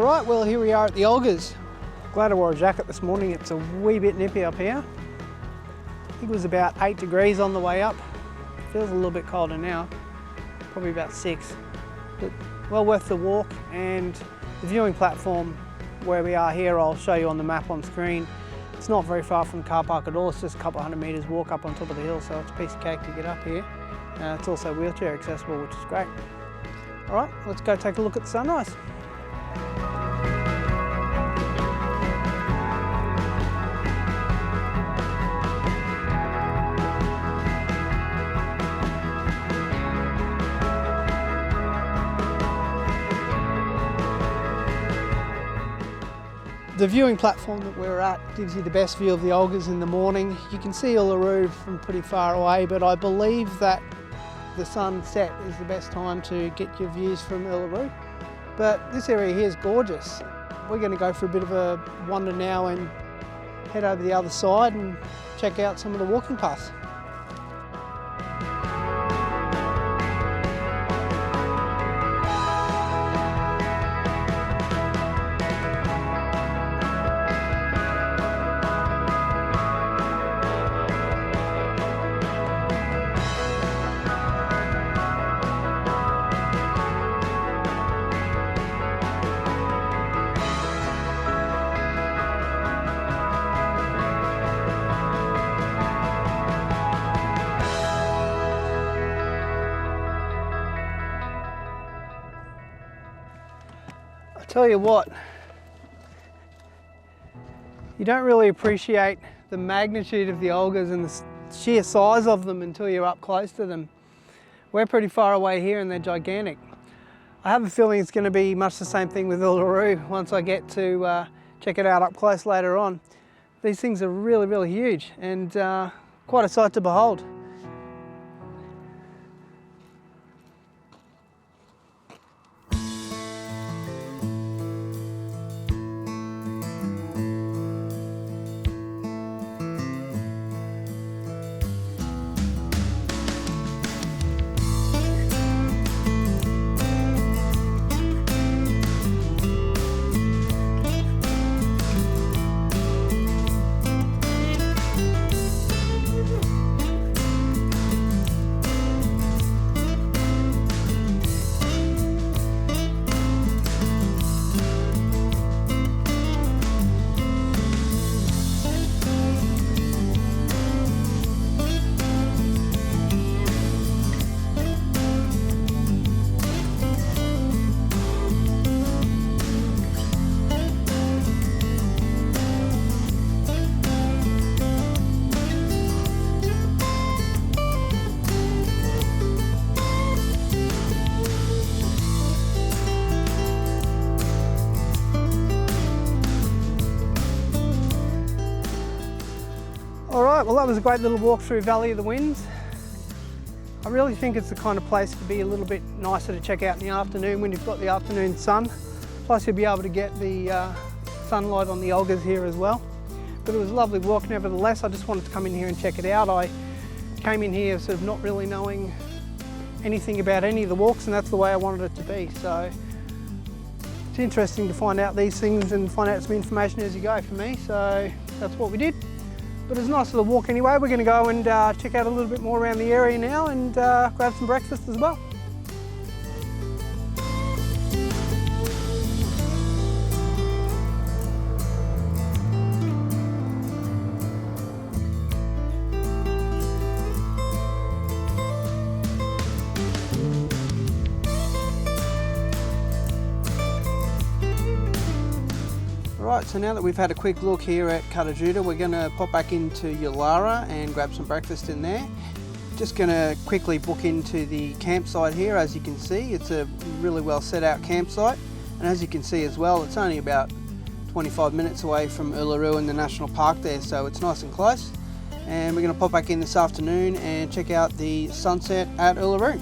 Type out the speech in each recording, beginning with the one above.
All right, well here we are at the Olgas. Glad I wore a jacket this morning, it's a wee bit nippy up here. I think it was about 8 degrees on the way up. Feels a little bit colder now, probably about 6. But well worth the walk, and the viewing platform where we are here, I'll show you on the map on screen. It's not very far from the car park at all, it's just a couple of 100 metres walk up on top of the hill, so it's a piece of cake to get up here. It's also wheelchair accessible, which is great. All right, let's go take a look at the sunrise. The viewing platform that we're at gives you the best view of the Olgas in the morning. You can see Uluru from pretty far away, but I believe that the sunset is the best time to get your views from Uluru. But this area here is gorgeous. We're going to go for a bit of a wander now and head over the other side and check out some of the walking paths. Tell you what, you don't really appreciate the magnitude of the Olgas and the sheer size of them until you're up close to them. We're pretty far away here and they're gigantic. I have a feeling it's going to be much the same thing with Uluru once I get to check it out up close later on. These things are really, really huge and quite a sight to behold. Alright, well that was a great little walk through Valley of the Winds. I really think it's the kind of place to be a little bit nicer to check out in the afternoon when you've got the afternoon sun. Plus you'll be able to get the sunlight on the Olgas here as well. But it was a lovely walk nevertheless. I just wanted to come in here and check it out. I came in here sort of not really knowing anything about any of the walks, and that's the way I wanted it to be. So it's interesting to find out these things and find out some information as you go for me. So that's what we did. But it's a nice little walk anyway. We're going to go and check out a little bit more around the area now and grab some breakfast as well. Right, so now that we've had a quick look here at Kata Tjuta, we're going to pop back into Yulara and grab some breakfast in there. Just going to quickly book into the campsite here. As you can see, it's a really well set out campsite, and as you can see as well, it's only about 25 minutes away from Uluru and the national park there, so it's nice and close. And we're going to pop back in this afternoon and check out the sunset at Uluru.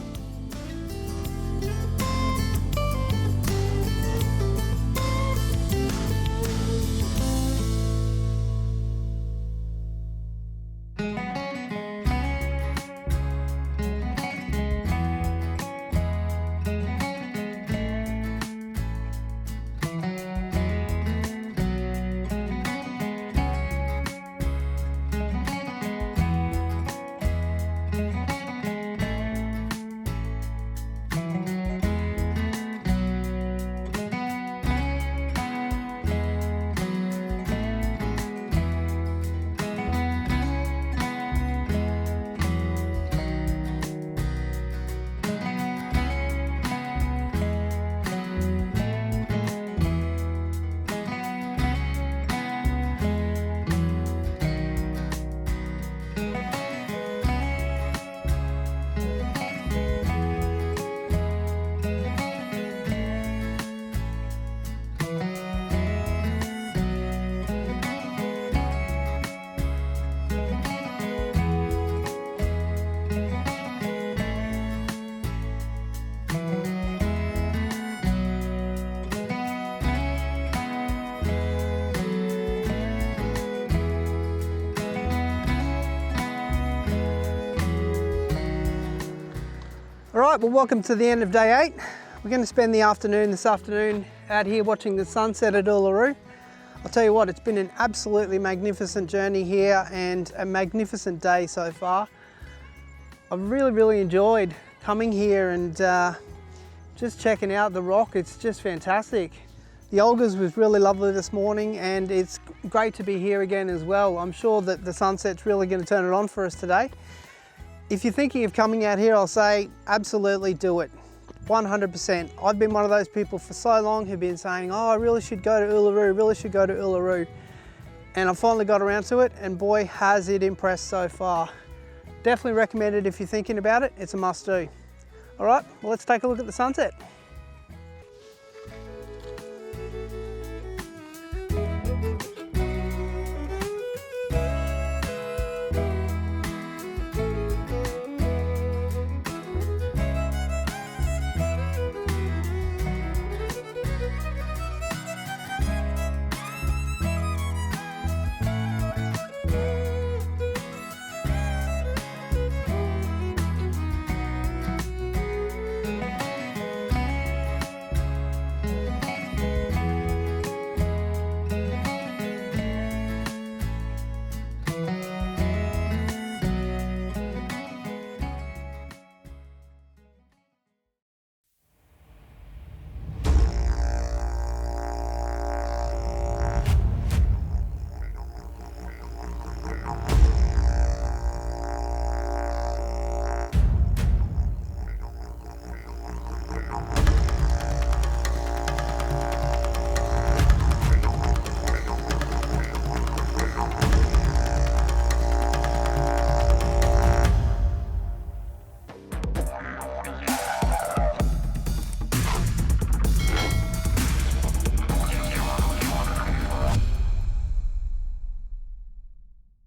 All right, well, welcome to the end of day 8. We're going to spend the afternoon this afternoon out here watching the sunset at Uluru. I'll tell you what, it's been an absolutely magnificent journey here and a magnificent day so far. I've really enjoyed coming here and just checking out the rock. It's just fantastic. The Olgas was really lovely this morning, and it's great to be here again as well. I'm sure that the sunset's really going to turn it on for us today. If you're thinking of coming out here, I'll say absolutely do it. 100%. I've been one of those people for so long who've been saying, oh, I really should go to Uluru, really should go to Uluru. And I finally got around to it, and boy, has it impressed so far. Definitely recommend it if you're thinking about it. It's a must do. All right, well, let's take a look at the sunset.